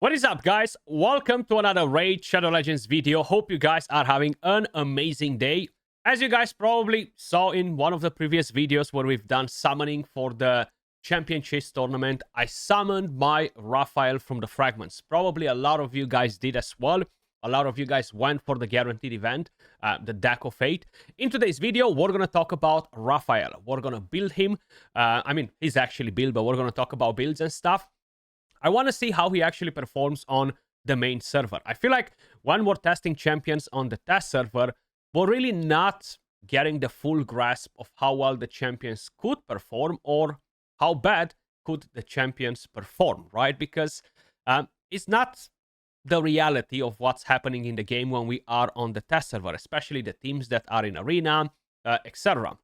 What is up, guys? Welcome to another Raid Shadow Legends video. Hope you guys are having an amazing day. As you guys probably saw in one of the previous videos where we've done summoning for the Champion Chase tournament, I summoned my Raphael from the fragments. Probably a lot of you guys did as well. A lot of you guys went for the guaranteed event, the Deck of Fate. In today's video, we're going to talk about Raphael. We're going to build him. He's actually built, but we're going to talk about builds and stuff. I want to see how he actually performs on the main server. I feel like when we're testing champions on the test server, we're really not getting the full grasp of how well the champions could perform or how bad could the champions perform, right? Because it's not the reality of what's happening in the game when we are on the test server, especially the teams that are in arena, etc.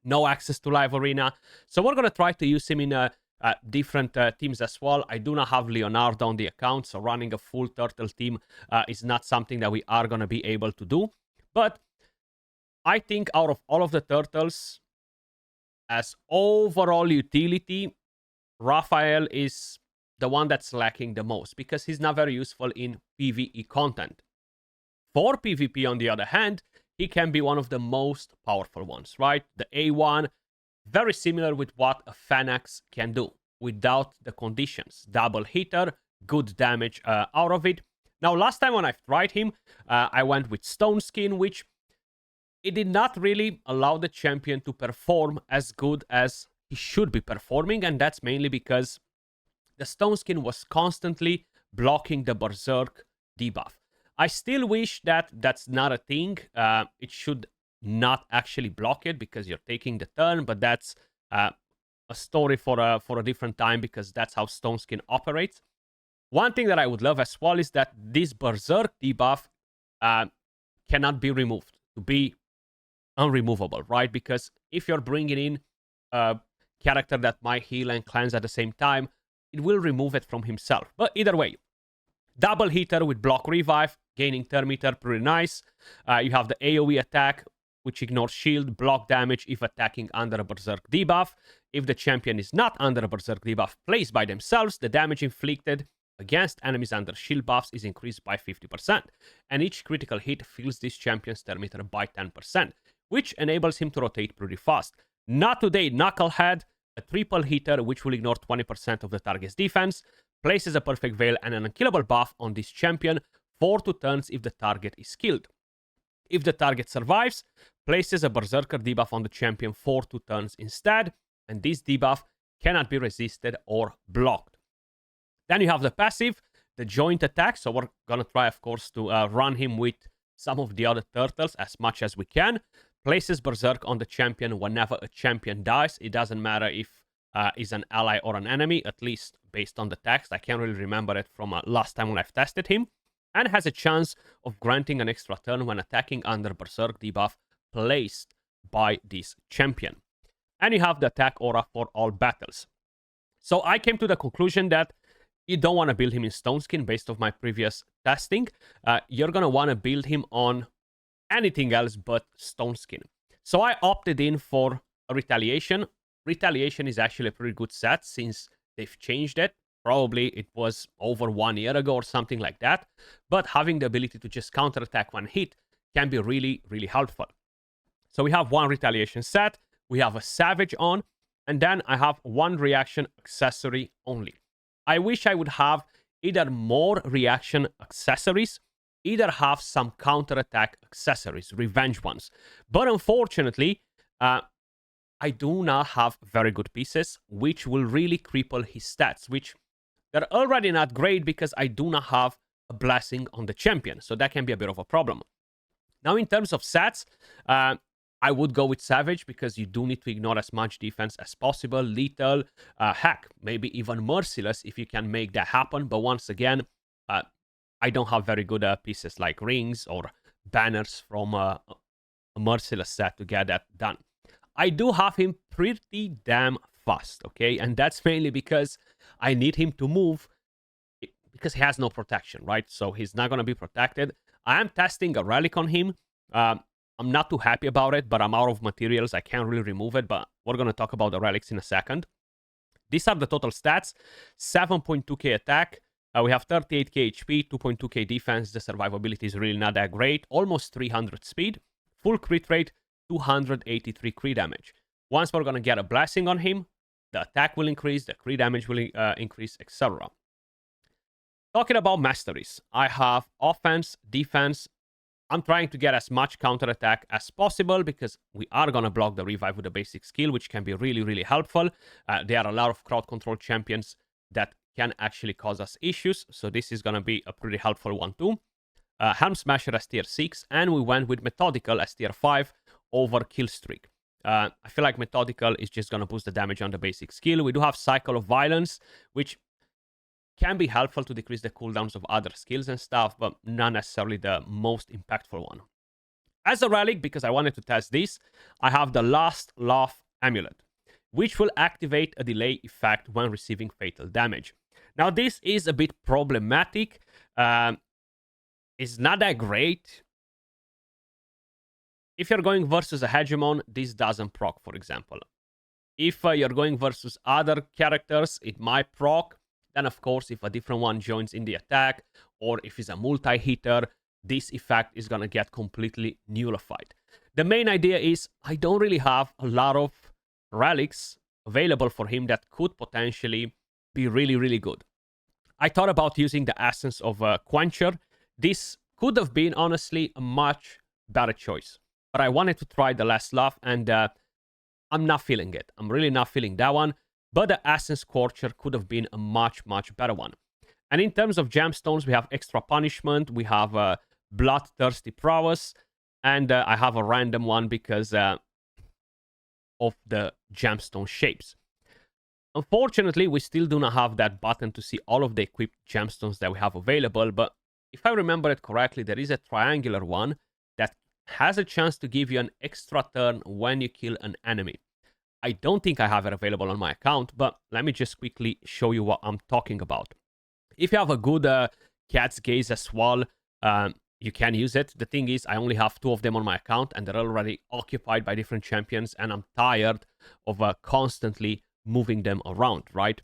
No access to live arena. So we're going to try to use him in different teams as well. I do not have Leonardo on the account, so running a full turtle team is not something that we are going to be able to do. But I think out of all of the turtles, as overall utility, Raphael is the one that's lacking the most because he's not very useful in PvE content. For PvP, on the other hand, he can be one of the most powerful ones, right? The A1, very similar with what a Phalanx can do without the conditions. Double hitter, good damage out of it. Now, last time when I've tried him, I went with Stone Skin, which it did not really allow the champion to perform as good as he should be performing, and that's mainly because the Stone Skin was constantly blocking the Berserk debuff. I still wish that that's not a thing. It should not actually block it because you're taking the turn, but that's a story for a different time because that's how Stone Skin operates. One thing that I would love as well is that this Berserk debuff cannot be removed, to be unremovable, right? Because if you're bringing in a character that might heal and cleanse at the same time, it will remove it from himself. But either way, double hitter with block revive, gaining turn meter, pretty nice. You have the AoE attack, which ignores shield, block damage if attacking under a Berserk debuff. If the champion is not under a Berserk debuff placed by themselves, the damage inflicted against enemies under shield buffs is increased by 50%. And each critical hit fills this champion's turn meter by 10%, which enables him to rotate pretty fast. Not today, Knucklehead, a triple hitter which will ignore 20% of the target's defense, places a perfect veil and an unkillable buff on this champion for 2 turns if the target is killed. If the target survives, places a Berserker debuff on the champion for 2 turns instead, and this debuff cannot be resisted or blocked. Then you have the passive, the joint attack, so we're gonna try, of course, to run him with some of the other turtles as much as we can. Places Berserk on the champion whenever a champion dies. It doesn't matter if is an ally or an enemy, at least based on the text. I can't really remember it from last time when I've tested him. And has a chance of granting an extra turn when attacking under Berserk debuff placed by this champion. And you have the attack aura for all battles. So I came to the conclusion that you don't want to build him in Stone Skin based off my previous testing. You're going to want to build him on anything else but Stone Skin. So I opted in for a Retaliation. Retaliation is actually a pretty good set since they've changed it. Probably it was over 1 year ago or something like that. But having the ability to just counterattack one hit can be really, really helpful. So we have one Retaliation set, we have a Savage on, and then I have one reaction accessory only. I wish I would have either more reaction accessories, either have some counterattack accessories, revenge ones. But unfortunately, I do not have very good pieces, which will really cripple his stats, which they're already not great because I do not have a blessing on the champion. So that can be a bit of a problem. Now, in terms of stats, I would go with Savage because you do need to ignore as much defense as possible. Lethal, heck, maybe even Merciless if you can make that happen. But once again, I don't have very good pieces like rings or banners from a Merciless set to get that done. I do have him pretty damn fast, okay? And that's mainly because I need him to move because he has no protection, right? So he's not going to be protected. I am testing a relic on him. I'm not too happy about it, but I'm out of materials. I can't really remove it, but we're going to talk about the relics in a second. These are the total stats. 7.2k attack, We have 38k HP, 2.2k defense. The survivability is really not that great. Almost 300 speed. Full crit rate, 283 crit damage. Once we're going to get a blessing on him, the attack will increase, the crit damage will increase, etc. Talking about masteries, I have offense, defense. I'm trying to get as much counterattack as possible because we are going to block the revive with a basic skill, which can be really, really helpful. There are a lot of crowd control champions that can actually cause us issues, so this is going to be a pretty helpful one too. Helm Smasher as tier 6, and we went with Methodical as tier 5 over Killstreak. I feel like Methodical is just going to boost the damage on the basic skill. We do have Cycle of Violence, which can be helpful to decrease the cooldowns of other skills and stuff, but not necessarily the most impactful one. As a relic, because I wanted to test this, I have the Last Laugh Amulet, which will activate a delay effect when receiving fatal damage. Now, this is a bit problematic. It's not that great. If you're going versus a Hegemon, this doesn't proc, for example. If you're going versus other characters, it might proc. Then, of course, if a different one joins in the attack, or if it's a multi-hitter, this effect is going to get completely nullified. The main idea is I don't really have a lot of relics available for him that could potentially be really, really good. I thought about using the Essence of Quencher. This could have been, honestly, a much better choice. But I wanted to try the Last Laugh, and I'm not feeling it. I'm really not feeling that one. But the Essence Scorcher could have been a much, much better one. And in terms of gemstones, we have Extra Punishment, we have Bloodthirsty Prowess, and I have a random one because of the gemstone shapes. Unfortunately, we still do not have that button to see all of the equipped gemstones that we have available, but if I remember it correctly, there is a triangular one that has a chance to give you an extra turn when you kill an enemy. I don't think I have it available on my account, but let me just quickly show you what I'm talking about. If you have a good Cat's Gaze as well, you can use it. The thing is, I only have 2 of them on my account, and they're already occupied by different champions, and I'm tired of constantly moving them around, right?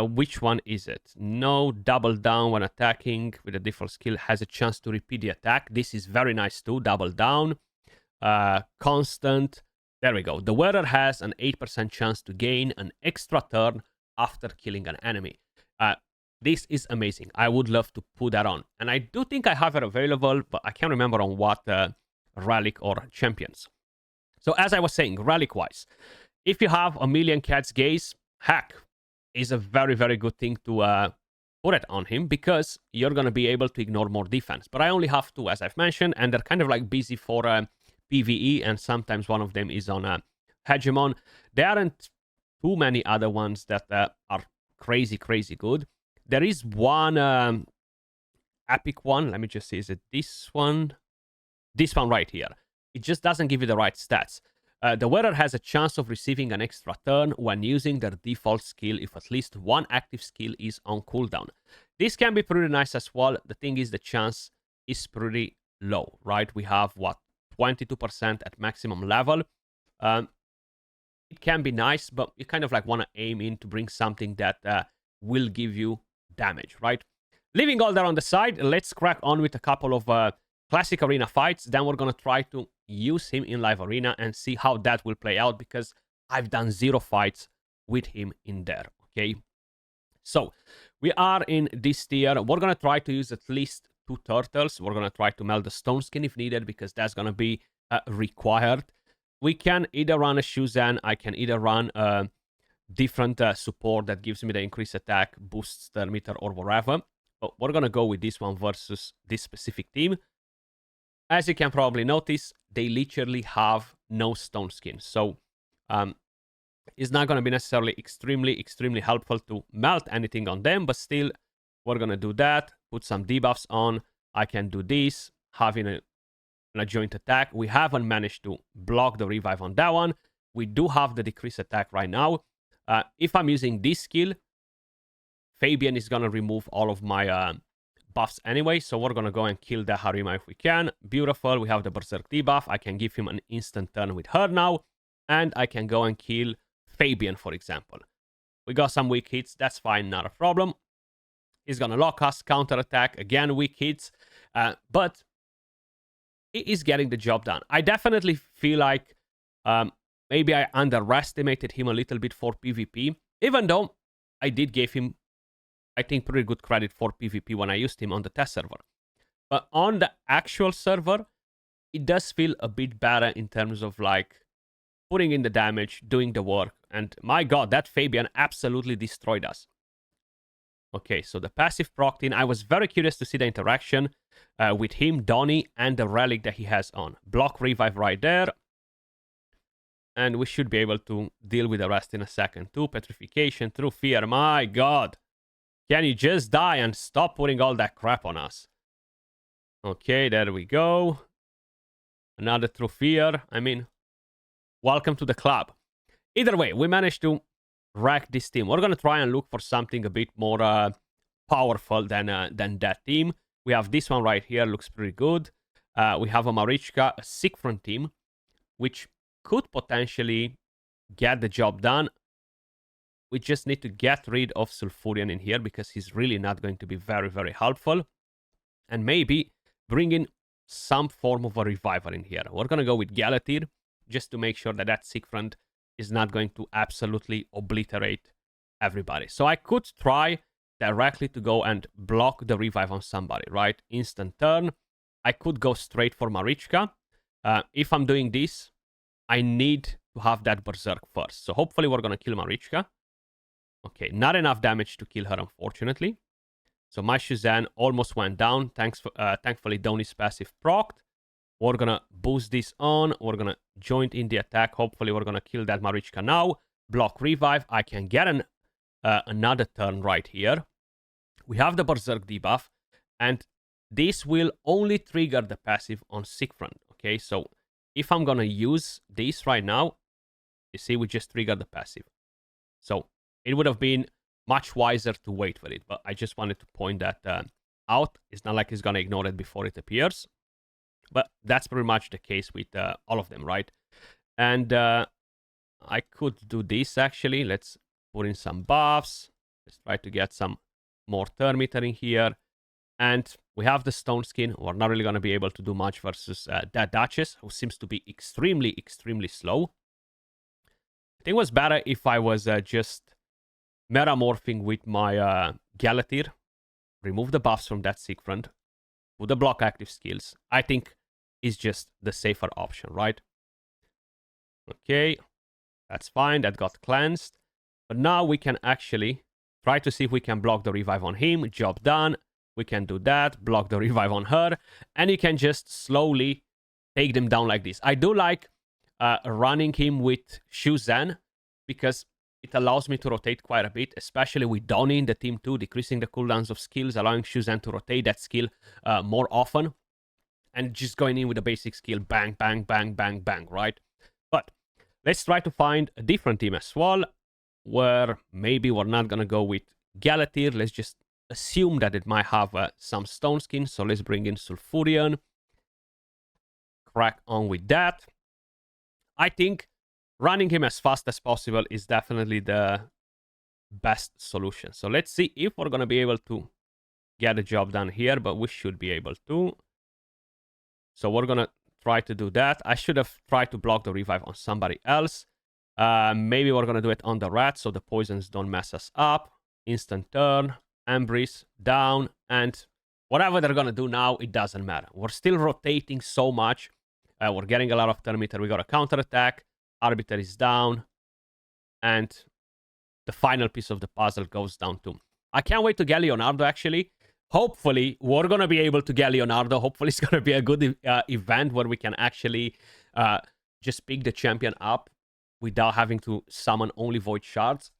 Which one is it? No, Double Down when attacking with a default skill has a chance to repeat the attack. This is very nice too, Double Down. Constant. There we go. The wearer has an 8% chance to gain an extra turn after killing an enemy. This is amazing. I would love to put that on. And I do think I have it available, but I can't remember on what relic or champions. So as I was saying, relic-wise, if you have a million Cat's Gaze, heck, is a very, very good thing to put it on him because you're going to be able to ignore more defense. But I only have 2, as I've mentioned, and they're kind of like busy for PvE, and sometimes one of them is on a Hegemon. There aren't too many other ones that are crazy, crazy good. There is one epic one. Let me just see. Is it this one? This one right here. It just doesn't give you the right stats. The wearer has a chance of receiving an extra turn when using their default skill if at least one active skill is on cooldown. This can be pretty nice as well. The thing is, the chance is pretty low, right? We have, what, 22% at maximum level. It can be nice, but you kind of like want to aim in to bring something that will give you damage, right? Leaving all that on the side, let's crack on with a couple of classic arena fights. Then we're going to try to use him in live arena and see how that will play out because I've done 0 fights with him in there, okay? So we are in this tier. We're going to try to use at least 2 turtles. We're going to try to melt the stone skin if needed because that's going to be required. We can either run a Shuzan. I can either run a different support that gives me the increased attack, boosts the meter or whatever. But we're going to go with this one versus this specific team. As you can probably notice, they literally have no stone skin. So it's not going to be necessarily extremely helpful to melt anything on them. But still, we're going to do that. Put some debuffs on. I can do this, having a joint attack. We haven't managed to block the revive on that one. We do have the decreased attack right now. If I'm using this skill, Fabian is going to remove all of my buffs anyway. So we're going to go and kill the Harima if we can. Beautiful. We have the Berserk debuff. I can give him an instant turn with her now. And I can go and kill Fabian, for example. We got some weak hits. That's fine. Not a problem. He's gonna lock us, counterattack, again, weak hits. But he is getting the job done. I definitely feel like maybe I underestimated him a little bit for PvP, even though I did give him, I think, pretty good credit for PvP when I used him on the test server. But on the actual server, it does feel a bit better in terms of like putting in the damage, doing the work. And my god, that Fabian absolutely destroyed us. Okay, so the passive procced in. I was very curious to see the interaction with him, Donnie, and the relic that he has on. Block revive right there. And we should be able to deal with the rest in a second too. Petrification through fear. My god. Can you just die and stop putting all that crap on us? Okay, there we go. Another through fear. I mean, welcome to the club. Either way, we managed to wreck this team. We're going to try and look for something a bit more powerful than that team. We have this one right here. Looks pretty good. We have a Marichka, a Siegfried team, which could potentially get the job done. We just need to get rid of Sulfurion in here because he's really not going to be very, very helpful. And maybe bring in some form of a reviver in here. We're going to go with Galatir just to make sure that that Siegfried is not going to absolutely obliterate everybody. So I could try directly to go and block the revive on somebody, right? Instant turn. I could go straight for Marichka. If I'm doing this, I need to have that Berserk first. So hopefully we're going to kill Marichka. Okay, not enough damage to kill her, unfortunately. So my Shuzan almost went down. Thankfully, Donnie's passive procced. We're going to boost this on. We're going to join in the attack. Hopefully, we're going to kill that Marichka now. Block revive. I can get another turn right here. We have the Berserk debuff. And this will only trigger the passive on Siegfried. Okay, so if I'm going to use this right now, you see, we just triggered the passive. So it would have been much wiser to wait for it. But I just wanted to point that out. It's not like he's going to ignore it before it appears. But that's pretty much the case with all of them, right? And I could do this, actually. Let's put in some buffs. Let's try to get some more turn meter in here. And we have the Stone Skin. We're not really going to be able to do much versus that Duchess, who seems to be extremely, extremely slow. I think it was better if I was just metamorphing with my Galatir. Remove the buffs from that Siegfried. Put the block active skills. I think is just the safer option, right? Okay, that's fine. That got cleansed. But now we can actually try to see if we can block the revive on him. Job done. We can do that. Block the revive on her. And you can just slowly take them down like this. I do like running him with Shuzan because it allows me to rotate quite a bit, especially with Donnie in the team too, decreasing the cooldowns of skills, allowing Shuzan to rotate that skill more often. And just going in with a basic skill, bang, bang, bang, bang, bang, right? But let's try to find a different team as well, where maybe we're not going to go with Galatir. Let's just assume that it might have some Stone Skin. So let's bring in Sulfurion. Crack on with that. I think running him as fast as possible is definitely the best solution. So let's see if we're going to be able to get the job done here, but we should be able to. So we're going to try to do that. I should have tried to block the revive on somebody else. Maybe we're going to do it on the rat so the poisons don't mess us up. Instant turn, Embrace, down, and whatever they're going to do now, it doesn't matter. We're still rotating so much. We're getting a lot of turn meter. We got a counterattack. Arbiter is down. And the final piece of the puzzle goes down too. I can't wait to get Leonardo, actually. Hopefully, we're going to be able to get Leonardo. Hopefully, it's going to be a good event where we can actually just pick the champion up without having to summon only Void Shards.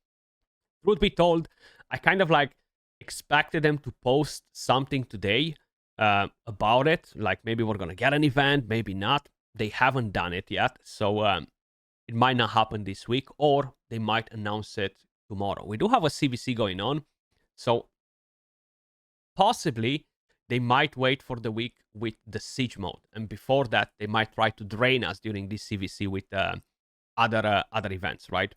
Truth be told, I kind of like expected them to post something today about it. Like maybe we're going to get an event, maybe not. They haven't done it yet. So it might not happen this week, or they might announce it tomorrow. We do have a CVC going on. So possibly they might wait for the week with the siege mode, and before that they might try to drain us during this CVC with other events, right?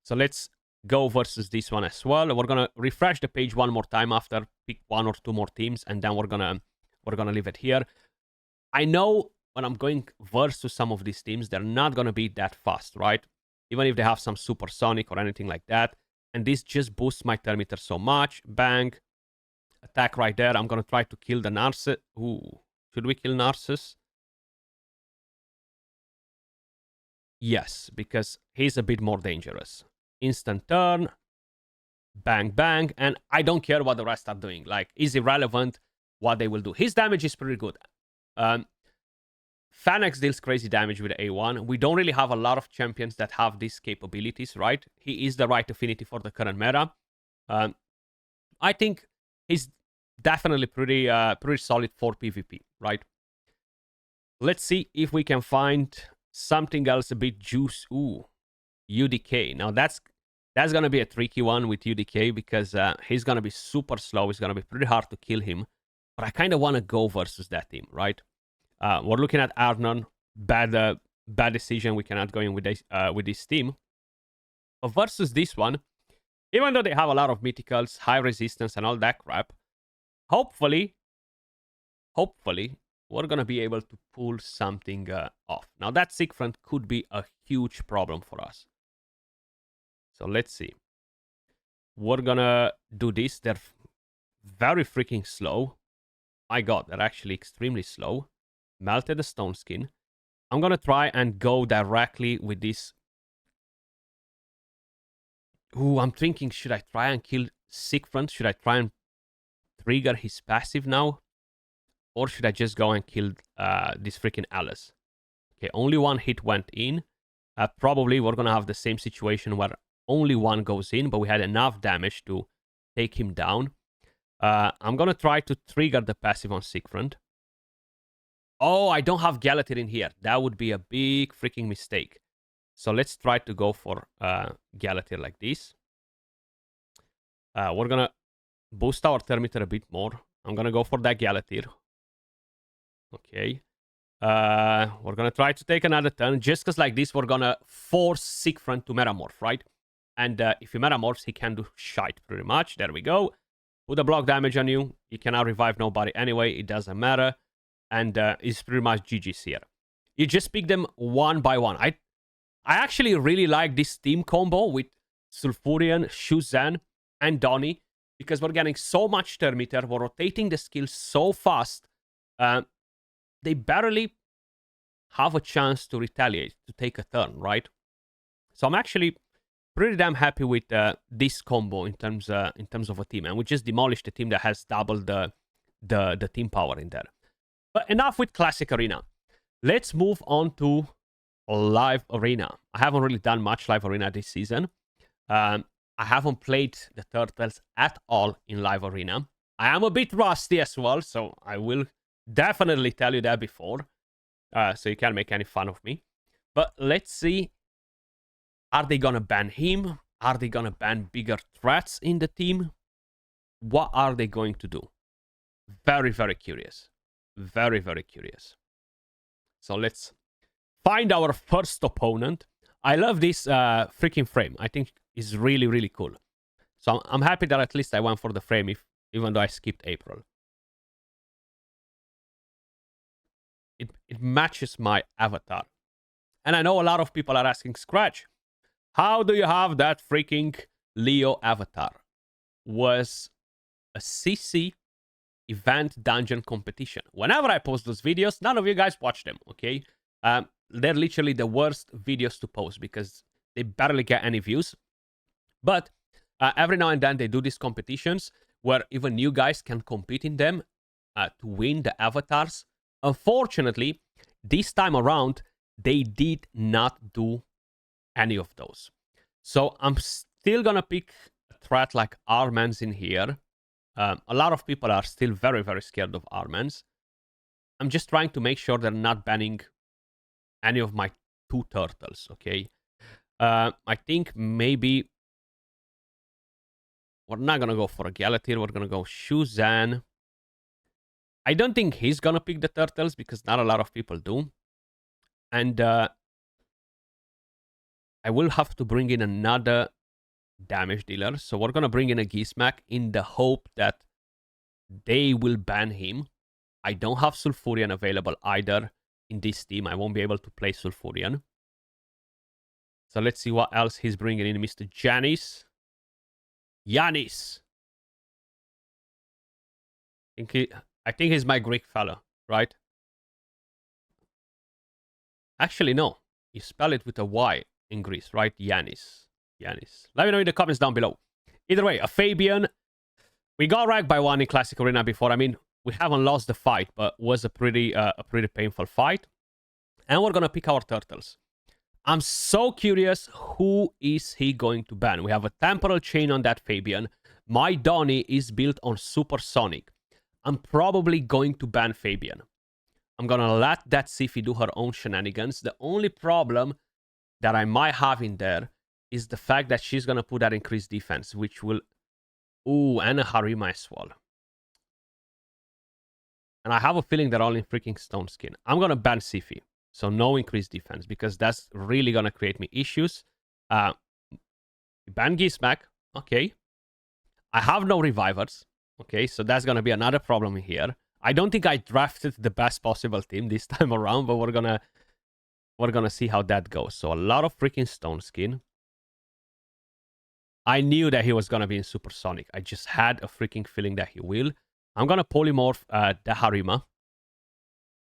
So let's go versus this one as well. We're gonna refresh the page one more time after, pick one or two more teams, and then we're gonna leave it here. I know when I'm going versus some of these teams, they're not gonna be that fast, right? Even if they have some supersonic or anything like that. And this just boosts my turn meter so much. Bang. Attack right there. I'm gonna try to kill the Narcissus. Ooh. Should we kill Narcissus? Yes, because he's a bit more dangerous. Instant turn. Bang, bang. And I don't care what the rest are doing. Like, it's irrelevant what they will do. His damage is pretty good. Fanax deals crazy damage with A1. We don't really have a lot of champions that have these capabilities, right? He is the right affinity for the current meta. I think he's definitely pretty solid for PvP, right? Let's see if we can find something else a bit juice. Ooh, UDK. Now that's gonna be a tricky one with UDK because he's gonna be super slow. It's gonna be pretty hard to kill him. But I kind of want to go versus that team, right? We're looking at Arnon. Bad decision. We cannot go in with this team. But versus this one, even though they have a lot of mythicals, high resistance, and all that crap, hopefully, we're gonna be able to pull something off. Now that Siegfried could be a huge problem for us. So let's see. We're gonna do this. They're very freaking slow. My god, they're actually extremely slow. Melted the stone skin. I'm gonna try and go directly with this. Ooh, I'm thinking, should I try and kill Siegfried? Should I try and trigger his passive now? Or should I just go and kill this freaking Alice? Okay, only one hit went in. Probably we're gonna have the same situation where only one goes in, but we had enough damage to take him down. I'm gonna try to trigger the passive on Siegfried. Oh, I don't have Galatir in here. That would be a big freaking mistake. So let's try to go for Galatir like this. We're gonna boost our turn meter a bit more. I'm gonna go for that Galatir. Okay. We're gonna try to take another turn. Just because like this, we're gonna force Siegfried to metamorph, right? And if he metamorphs, he can do shite pretty much. There we go. Put a block damage on you. You cannot revive nobody anyway. It doesn't matter. And it's pretty much GG's here. You just pick them one by one. I actually really like this team combo with Sulfurion, Shuzan, and Donnie, because we're getting so much turn meter. We're rotating the skills so fast. They barely have a chance to retaliate, to take a turn, right? So I'm actually pretty damn happy with this combo in terms of a team. And we just demolished the team that has doubled the team power in there. But enough with Classic Arena. Let's move on to Live Arena. I haven't really done much Live Arena this season. I haven't played the Turtles at all in Live Arena. I am a bit rusty as well, so I will definitely tell you that before. So you can't make any fun of me. But let's see. Are they gonna ban him? Are they gonna ban bigger threats in the team? What are they going to do? Very, very curious. Very, very curious. So let's find our first opponent. I love this freaking frame. I think it's really, really cool. So I'm happy that at least I went for the frame, even though I skipped April. It matches my avatar. And I know a lot of people are asking, Skratch, how do you have that freaking Leo avatar? Was a CC event dungeon competition. Whenever I post those videos, none of you guys watch them, okay? They're literally the worst videos to post because they barely get any views. But every now and then they do these competitions where even new guys can compete in them to win the avatars. Unfortunately, this time around, they did not do any of those. So I'm still gonna pick a threat like Armans in here. A lot of people are still very, very scared of Armans. I'm just trying to make sure they're not banning any of my two turtles, okay? I think maybe we're not gonna go for a Galatir. We're gonna go Shuzan. I don't think he's gonna pick the turtles because not a lot of people do. And I will have to bring in another damage dealer. So we're going to bring in a Gizmak in the hope that they will ban him. I don't have Sulfurion available either in this team. I won't be able to play Sulfurion. So let's see what else he's bringing in. Mr. Yanis. I think he's my Greek fella, right? Actually, no. You spell it with a Y in Greece, right? Yanis. Let me know in the comments down below. Either way, a Fabian. We got racked by one in Classic Arena before. I mean, we haven't lost the fight, but was a pretty painful fight. And we're going to pick our turtles. I'm so curious, who is he going to ban? We have a temporal chain on that Fabian. My Donnie is built on Supersonic. I'm probably going to ban Fabian. I'm going to let that Sifi do her own shenanigans. The only problem that I might have in there is the fact that she's going to put that increased defense, which will... Ooh, and a Harima as well. And I have a feeling they're all in freaking Stone Skin. I'm going to ban Sifi. So no increased defense, because that's really going to create me issues. Ban Gizmak. Okay. I have no revivers. Okay, so that's going to be another problem here. I don't think I drafted the best possible team this time around, but we're gonna see how that goes. So a lot of freaking Stone Skin. I knew that he was going to be in Supersonic. I just had a freaking feeling that he will. I'm going to polymorph the Harima.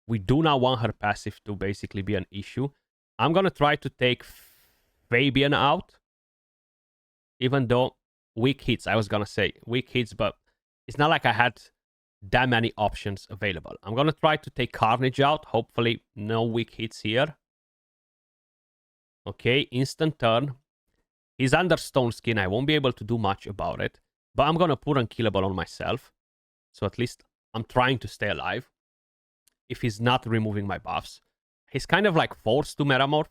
We do not want her passive to basically be an issue. I'm going to try to take Fabian out. Even though weak hits, I was going to say weak hits, but it's not like I had that many options available. I'm going to try to take Carnage out. Hopefully no weak hits here. Okay, instant turn. He's under Stone Skin. I won't be able to do much about it. But I'm going to put Unkillable on myself. So at least I'm trying to stay alive. If he's not removing my buffs. He's kind of like forced to Metamorph.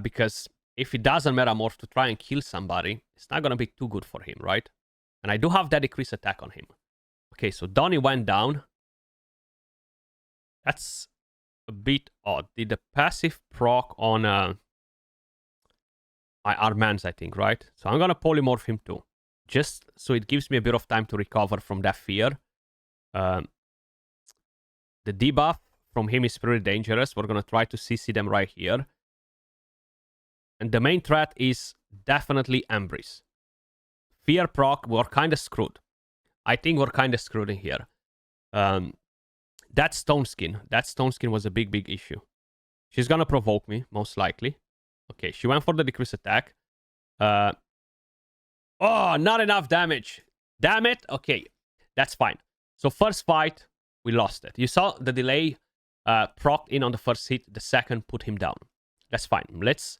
Because if he doesn't Metamorph to try and kill somebody, it's not going to be too good for him, right? And I do have that decreased attack on him. Okay, so Donnie went down. That's a bit odd. Did the passive proc on my Armans, I think, right? So I'm going to polymorph him too. Just so it gives me a bit of time to recover from that fear. The debuff from him is pretty dangerous. We're going to try to CC them right here. And the main threat is definitely Embrace. Fear proc, we're kind of screwed. I think we're kind of screwed in here. That Stone Skin was a big issue. She's going to provoke me, most likely. Okay, she went for the decreased attack. Oh, not enough damage. Damn it. Okay, that's fine. So first fight, we lost it. You saw the delay proc in on the first hit. The second put him down. That's fine. Let's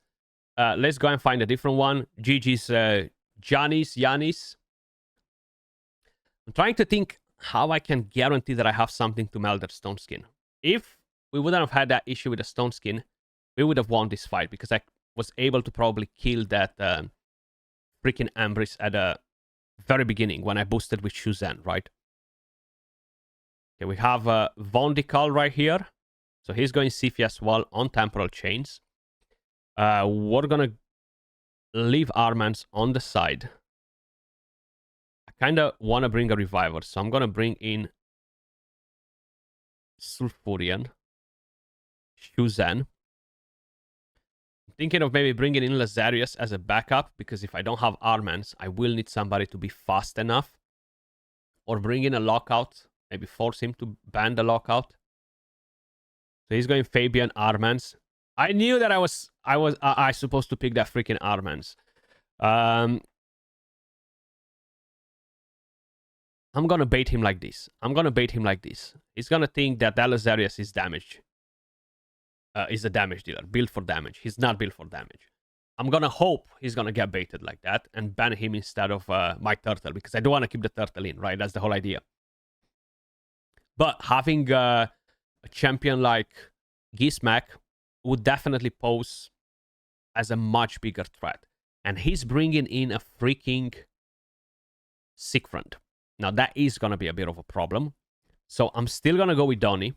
go and find a different one. GG's Yanis. I'm trying to think how I can guarantee that I have something to melt that Stone Skin. If we wouldn't have had that issue with the Stone Skin, we would have won this fight because I was able to probably kill that freaking Embrace at the very beginning when I boosted with Shuzan, right? Okay, we have Vondical right here. So he's going Sifi as well on Temporal Chains. We're going to leave Armans on the side. I kind of want to bring a Reviver, so I'm going to bring in Sulfurion, Shuzan. I'm thinking of maybe bringing in Lazarius as a backup, because if I don't have Armans, I will need somebody to be fast enough. Or bring in a Lockout, maybe force him to ban the Lockout. So he's going Fabian, Armans. I knew that I was supposed to pick that freaking Armans. I'm gonna bait him like this. He's gonna think that Lazarius is damage. Is a damage dealer, built for damage. He's not built for damage. I'm gonna hope he's gonna get baited like that and ban him instead of my turtle, because I don't want to keep the turtle in, right? That's the whole idea. But having a champion like Gizmak would definitely pose as a much bigger threat. And he's bringing in a freaking Siegfried. Now, that is going to be a bit of a problem. So I'm still going to go with Donnie.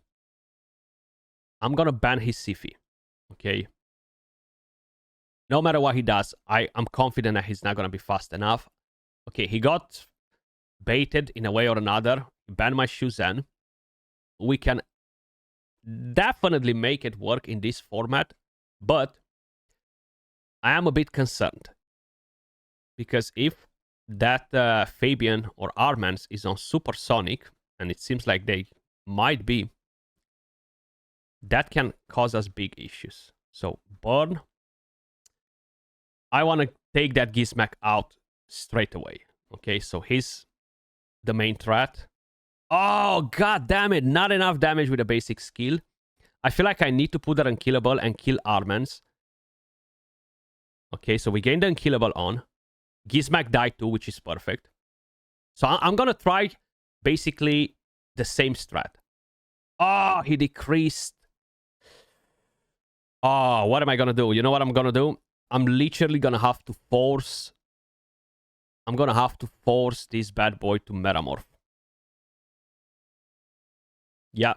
I'm going to ban his Sifi. Okay. No matter what he does, I'm confident that he's not going to be fast enough. Okay, he got baited in a way or another. Ban my Shuzan. We can definitely make it work in this format, but I am a bit concerned. Because if that Fabian or Armans is on Supersonic, and it seems like they might be, that can cause us big issues. So, burn. I want to take that Gizmek out straight away. Okay, so he's the main threat. Oh, god damn it. Not enough damage with a basic skill. I feel like I need to put that unkillable and kill Armans. Okay, so we gained the unkillable on. Gizmek died too, which is perfect. So I'm going to try basically the same strat. Oh, he decreased. Oh, what am I going to do? You know what I'm going to do? I'm literally going to have to force... I'm going to have to force this bad boy to metamorph. Yeah,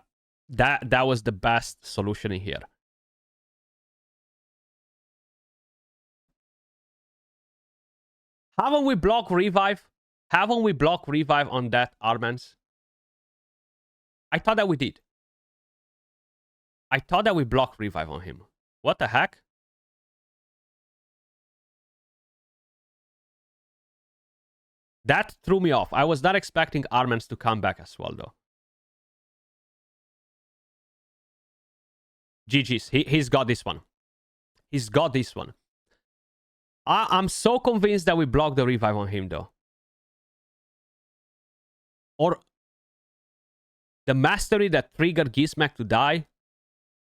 that was the best solution in here. Haven't we blocked revive? Haven't we blocked revive on that Armans? I thought that we did. I thought that we blocked revive on him. What the heck? That threw me off. I was not expecting Armans to come back as well, though. GG's. He's got this one. He's got this one. I'm so convinced that we blocked the revive on him, though. Or the mastery that triggered Gizmek to die,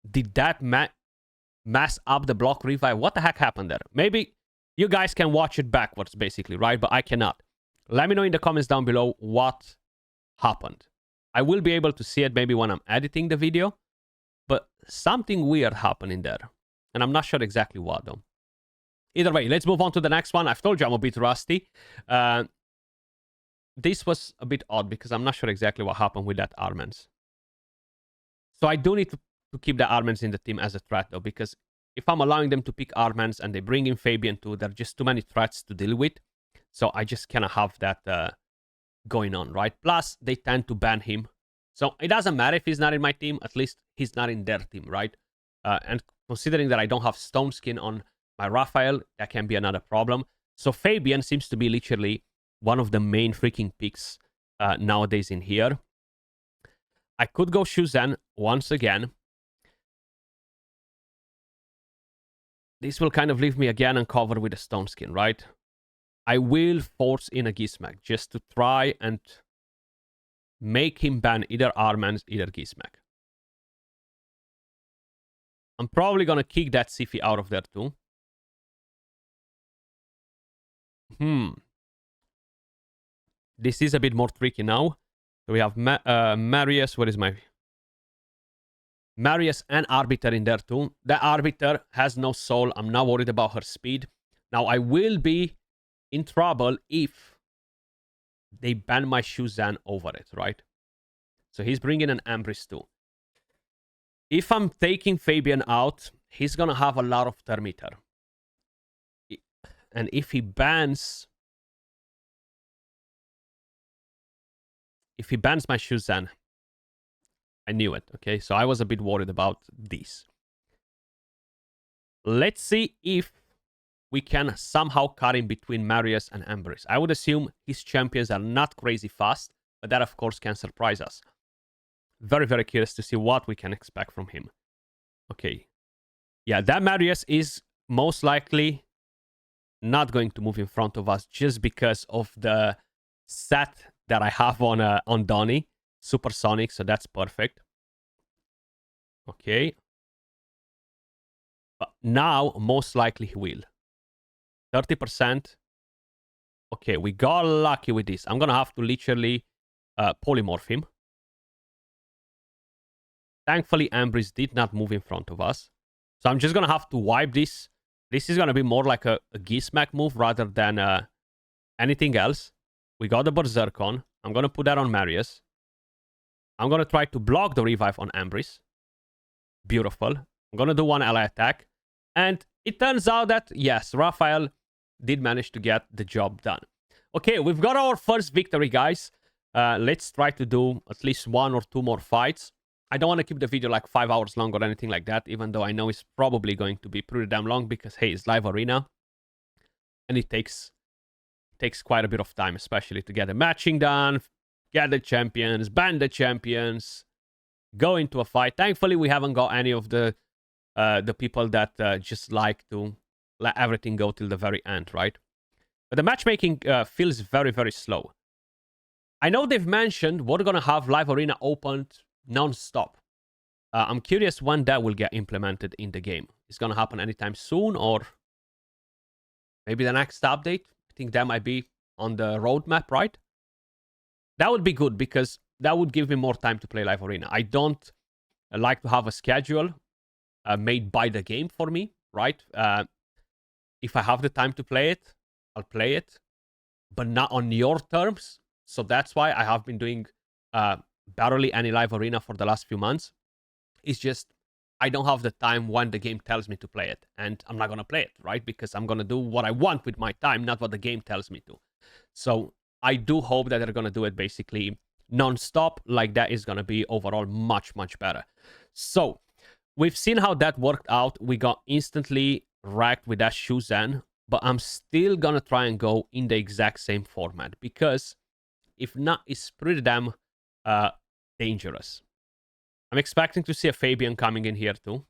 did that mess up the block revive? What the heck happened there? Maybe you guys can watch it backwards, basically, right? But I cannot. Let me know in the comments down below what happened. I will be able to see it maybe when I'm editing the video, but something weird happened in there. And I'm not sure exactly what, though. Either way, let's move on to the next one. I've told you I'm a bit rusty. This was a bit odd because I'm not sure exactly what happened with that Armans. So I do need to keep the Armans in the team as a threat, though, because if I'm allowing them to pick Armans and they bring in Fabian too, there are just too many threats to deal with. So I just cannot have that going on, right? Plus, they tend to ban him. So it doesn't matter if he's not in my team. At least he's not in their team, right? And considering that I don't have Stone Skin on my Raphael, that can be another problem. So Fabian seems to be literally one of the main freaking picks nowadays in here. I could go Shuzan once again. This will kind of leave me again uncovered with a Stone Skin, right? I will force in a Gizmek just to try and make him ban either Armans, either Gizmek. I'm probably going to kick that Sifi out of there too. This is a bit more tricky now. So we have Marius. Where is my... Marius and Arbiter in there too. The Arbiter has no soul. I'm not worried about her speed. Now, I will be in trouble if they ban my Shuzan over it, right? So he's bringing an Ambris too. If I'm taking Fabian out, he's going to have a lot of Termiter. And if he bans... If he bans my Shuzan, I knew it, okay? So I was a bit worried about this. Let's see if we can somehow cut in between Marius and Ambris. I would assume his champions are not crazy fast, but that, of course, can surprise us. Very, very curious to see what we can expect from him. Okay. Yeah, that Marius is most likely not going to move in front of us just because of the set that I have on Donnie. Supersonic, so that's perfect. Okay. But now, most likely he will. 30%. Okay, we got lucky with this. I'm going to have to literally polymorph him. Thankfully, Ambris did not move in front of us. So I'm just going to have to wipe this. This is going to be more like a Gizmek move rather than anything else. We got the Berserk on. I'm going to put that on Marius. I'm going to try to block the revive on Ambris. Beautiful. I'm going to do one ally attack. And it turns out that, yes, Raphael did manage to get the job done. Okay, we've got our first victory, guys. Let's try to do at least 1 or 2 more fights. I don't want to keep the video like 5 hours long or anything like that, even though I know it's probably going to be pretty damn long because, hey, it's live arena. And it takes quite a bit of time, especially to get the matching done, get the champions, ban the champions, go into a fight. Thankfully, we haven't got any of the people that just like to let everything go till the very end, right? But the matchmaking feels very, very slow. I know they've mentioned we're going to have live arena opened non-stop. I'm curious when that will get implemented in the game. It's going to happen anytime soon, or maybe the next update. I think that might be on the roadmap, right? That would be good because that would give me more time to play live arena. I don't like to have a schedule made by the game for me, right? If I have the time to play it, I'll play it, but not on your terms. So that's why I have been doing barely any live arena for the last few months. It's just I don't have the time when the game tells me to play it, and I'm not going to play it, right? Because I'm going to do what I want with my time, not what the game tells me to. So I do hope that they're going to do it basically non-stop. Like, that is going to be overall much, much better. So we've seen how that worked out. We got instantly wrecked with that Shuzan, but I'm still going to try and go in the exact same format because if not, it's pretty damn dangerous. I'm expecting to see a Fabian coming in here too.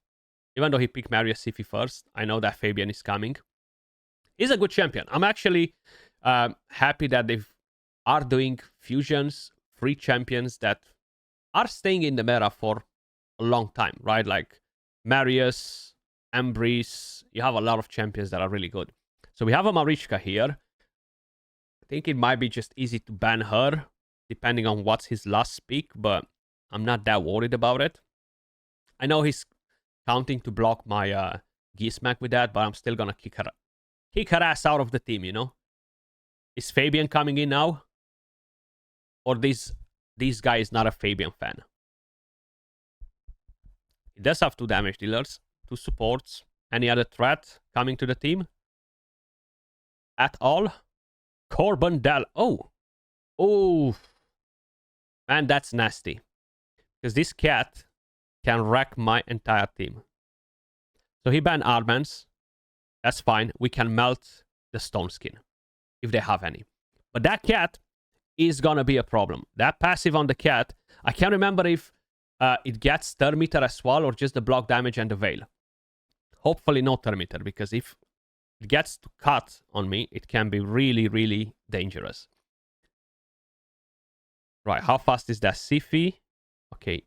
Even though he picked Marius Sifi first, I know that Fabian is coming. He's a good champion. I'm actually happy that they are doing fusions, free champions that are staying in the meta for a long time, right? Like Marius, Ambris, you have a lot of champions that are really good. So we have a Marichka here. I think it might be just easy to ban her, depending on what's his last pick, but I'm not that worried about it. I know he's counting to block my Gizmac with that, but I'm still gonna kick her ass out of the team, you know? Is Fabian coming in now? Or this guy is not a Fabian fan? He does have 2 damage dealers, 2 supports. Any other threat coming to the team? At all? Corbin Del. Oh. Man, that's nasty. Because this cat can wreck my entire team. So he banned Armans. That's fine. We can melt the stone skin. If they have any. But that cat is gonna be a problem. That passive on the cat, I can't remember if it gets Thermiter as well or just the block damage and the veil. Hopefully no Thermiter, because if it gets to cut on me, it can be really, really dangerous. Right, how fast is that Sifi? Okay.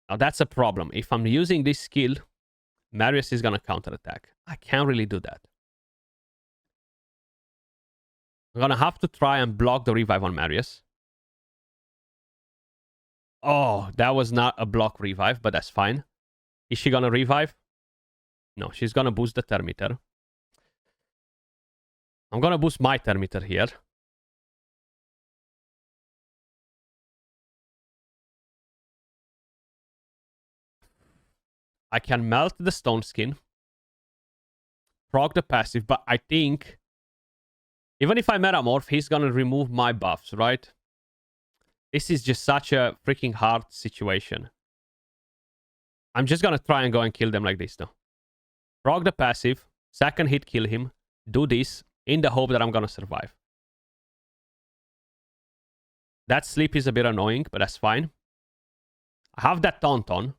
Now that's a problem. If I'm using this skill, Marius is gonna counterattack. I can't really do that. I'm gonna have to try and block the revive on Marius. Oh, that was not a block revive, but that's fine. Is she gonna revive? No, she's gonna boost the Thermiter. I'm gonna boost my Thermiter here. I can melt the stone skin. Proc the passive, but I think even if I metamorph, he's gonna remove my buffs, right? This is just such a freaking hard situation. I'm just gonna try and go and kill them like this though. Proc the passive, second hit kill him, do this, in the hope that I'm gonna survive. That sleep is a bit annoying, but that's fine. I have that taunt on.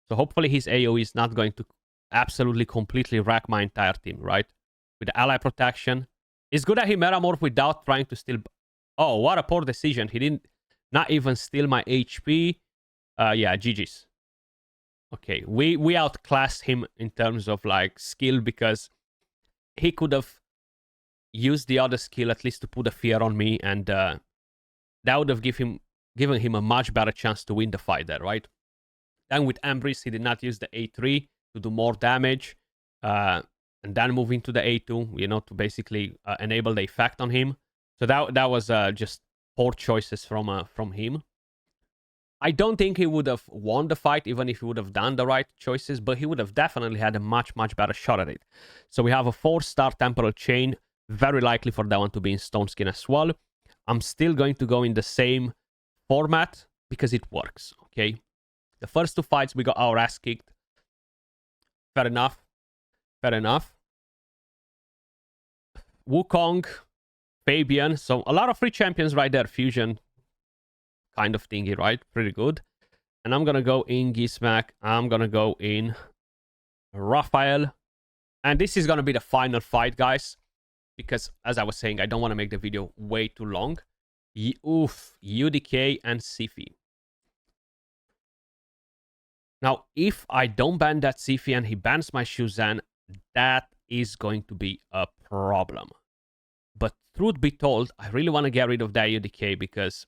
So hopefully his AoE is not going to absolutely completely wreck my entire team, right? With the ally protection. It's good that he metamorph without trying to steal. Oh, what a poor decision. He didn't not even steal my HP. Yeah, GG's. Okay, we outclassed him in terms of like skill because he could have used the other skill at least to put a fear on me, and that would have given him a much better chance to win the fight there, right? Then with Ambris, he did not use the A3 to do more damage, and then move into the A2, you know, to basically enable the effect on him. So that was just poor choices from him. I don't think he would have won the fight even if he would have done the right choices, but he would have definitely had a much, much better shot at it. So we have a 4-star Temporal Chain, very likely for that one to be in Stone Skin as well. I'm still going to go in the same format because it works, okay? The first 2 fights, we got our ass kicked. Fair enough. Fair enough. Wukong, Fabian. So a lot of free champions right there. Fusion kind of thingy, right? Pretty good. And I'm going to go in Gizmak. I'm going to go in Raphael. And this is going to be the final fight, guys. Because, as I was saying, I don't want to make the video way too long. Oof. UDK and Sifi. Now, if I don't ban that Sifi and he bans my Shuzan, that is going to be a problem. But truth be told, I really want to get rid of that UDK because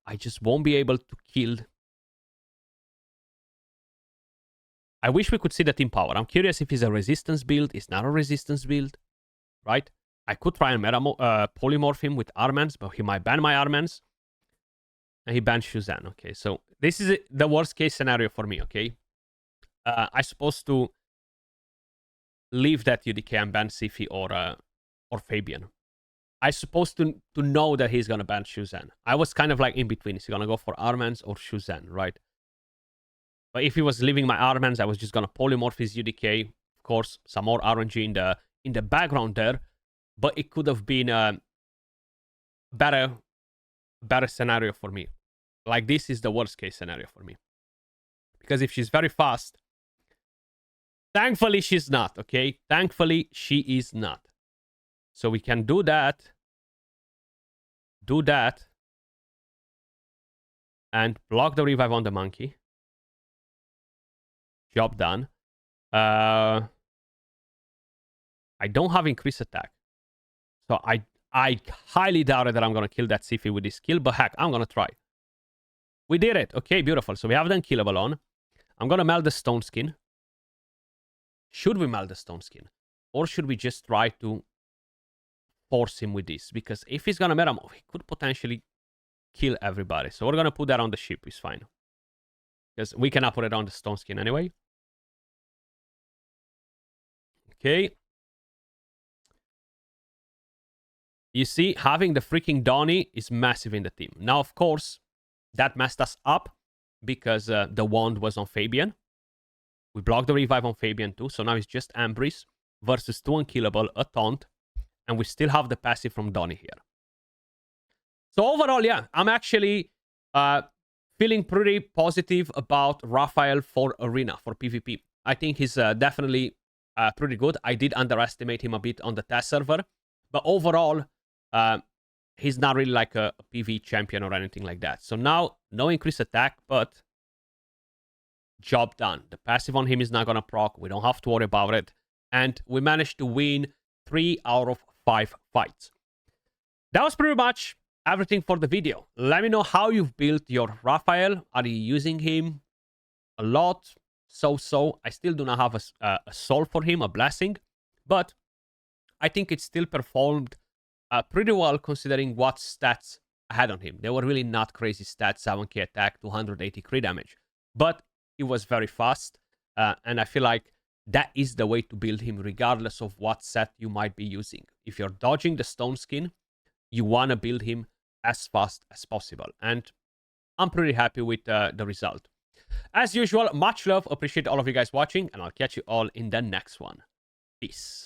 I just won't be able to kill. I wish we could see the team power. I'm curious if it's a resistance build. It's not a resistance build, right? I could try and polymorph him with Armans, but he might ban my Armans. And he banned Shuzan. Okay, so this is the worst case scenario for me, okay? I'm supposed to leave that UDK and ban Sifi or Fabian. I'm supposed to know that he's going to ban Shuzan. I was kind of like in between. Is he going to go for Armans or Shuzan, right? But if he was leaving my Armans, I was just going to polymorph his UDK. Of course, some more RNG in the background there. But it could have been a better scenario for me. Like, this is the worst case scenario for me. Because if she's very fast... Thankfully, she's not, okay? Thankfully, she is not. So we can do that. Do that. And block the revive on the monkey. Job done. I don't have increased attack. So I highly doubt that I'm going to kill that Sifi with this skill. But heck, I'm going to try. We did it. Okay, beautiful. So we have the unkillable on. I'm going to melt the stone skin. Should we melt the stone skin? Or should we just try to force him with this? Because if he's going to metamorph, he could potentially kill everybody. So we're going to put that on the ship. It's fine. Because we cannot put it on the stone skin anyway. Okay. You see, having the freaking Donnie is massive in the team. Now, of course, that messed us up because the wand was on Fabian. We blocked the revive on Fabian too, so now it's just Ambris versus 2 unkillable, a taunt, and we still have the passive from Donnie here. So overall, yeah, I'm actually feeling pretty positive about Raphael for Arena, for PvP. I think he's definitely pretty good. I did underestimate him a bit on the test server, but overall, he's not really like a PvE champion or anything like that. So now, no increased attack, but job done. The passive on him is not going to proc. We don't have to worry about it. And we managed to win 3 out of 5 fights. That was pretty much everything for the video. Let me know how you've built your Raphael. Are you using him a lot? So. I still do not have a soul for him, a blessing. But I think it still performed pretty well considering what stats I had on him. They were really not crazy stats. 7k attack, 280 crit damage. But he was very fast. And I feel like that is the way to build him regardless of what set you might be using. If you're dodging the stone skin, you want to build him as fast as possible. And I'm pretty happy with the result. As usual, much love. Appreciate all of you guys watching. And I'll catch you all in the next one. Peace.